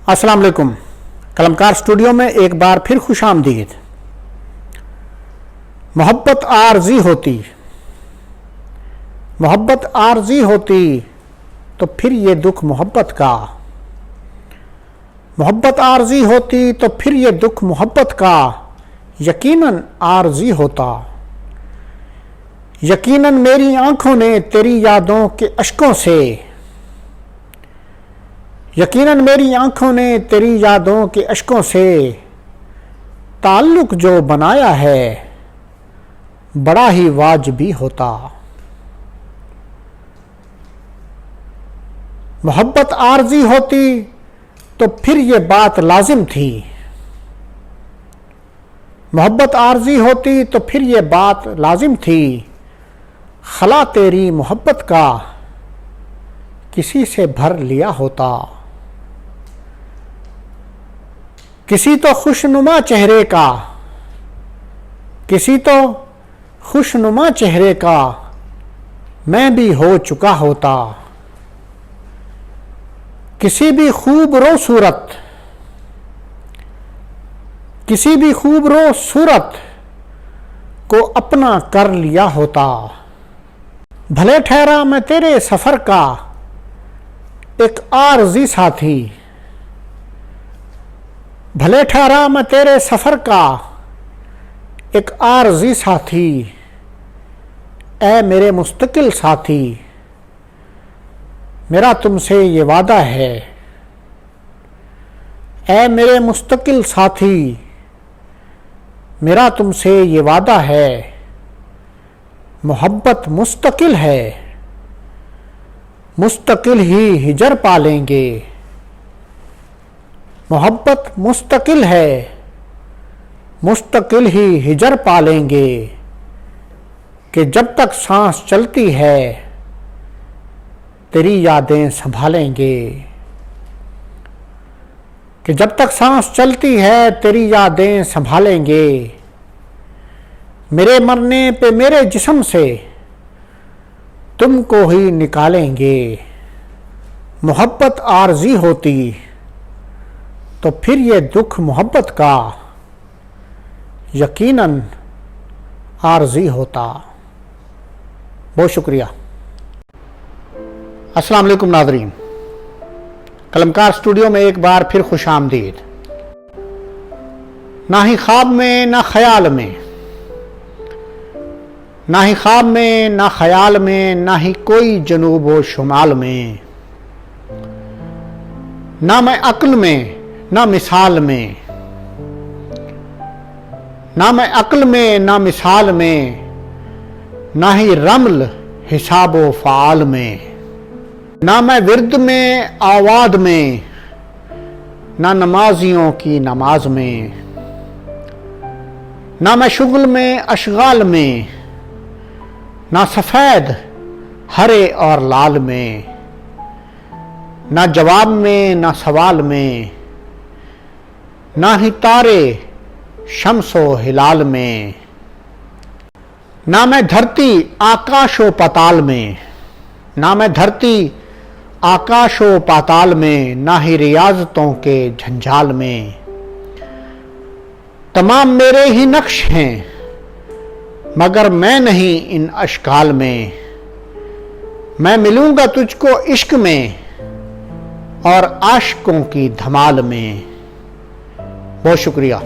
अस्सलाम वालेकुम। कलमकार स्टूडियो में एक बार फिर खुशामदीद। मोहब्बत आरजी होती, मोहब्बत आरजी होती तो फिर ये दुख मोहब्बत का, मोहब्बत आरजी होती तो फिर ये दुख मोहब्बत का यकीनन आरजी होता। यकीनन मेरी आंखों ने तेरी यादों के अश्कों से, यकीनन मेरी आंखों ने तेरी यादों के अश्कों से ताल्लुक जो बनाया है बड़ा ही वाजिबी होता। मोहब्बत आरजी होती तो फिर ये बात लाजिम थी, मोहब्बत आरजी होती तो फिर ये बात लाजिम थी। खला तेरी मोहब्बत का किसी से भर लिया होता। किसी तो खुशनुमा चेहरे का, किसी तो खुशनुमा चेहरे का मैं भी हो चुका होता। किसी भी खूबरो सूरत, किसी भी खूबरो सूरत को अपना कर लिया होता। भले ठहरा मैं तेरे सफर का एक आरजी साथी, भले ठहरा मैं तेरे सफर का एक आरजी साथी। ऐ मेरे मुस्तकिल साथी, मेरा तुमसे ये वादा है। ऐ मेरे मुस्तकिल साथी, मेरा तुमसे ये वादा है। मोहब्बत मुस्तकिल है, मुस्तकिल ही हिजर पालेंगे। मोहब्बत मुस्तकिल है, मुस्तकिल ही हिजर पालेंगे। कि जब तक सांस चलती है तेरी यादें संभालेंगे। कि जब तक सांस चलती है तेरी यादें संभालेंगे। मेरे मरने पे मेरे जिस्म से तुमको ही निकालेंगे। मोहब्बत आरजी होती तो फिर ये दुख मोहब्बत का यकीनन आरजी होता। बहुत शुक्रिया। अस्सलाम वालेकुम नाज़रीन, कलमकार स्टूडियो में एक बार फिर खुशामदीद। ना ही ख्वाब में ना ख्याल में, ना ही ख्वाब में ना ख्याल में, ना ही कोई जनूब व शुमाल में। ना मैं अक्ल में ना मिसाल में, ना मैं अक्ल में ना मिसाल में, ना ही रमल हिसाबो फ़ाल में। ना मैं विर्द में आवाद में, ना नमाजियों की नमाज में। ना मैं शुगल में अशगाल में, ना सफ़ेद हरे और लाल में। ना जवाब में ना सवाल में, ना ही तारे शम्सो हिलाल में। ना मैं धरती आकाशो पाताल में, ना मैं धरती आकाशो पाताल में, ना ही रियाजतों के झंझाल में। तमाम मेरे ही नक्श हैं मगर मैं नहीं इन अशकाल में। मैं मिलूंगा तुझको इश्क में और आशिकों की धमाल में। बहुत शुक्रिया।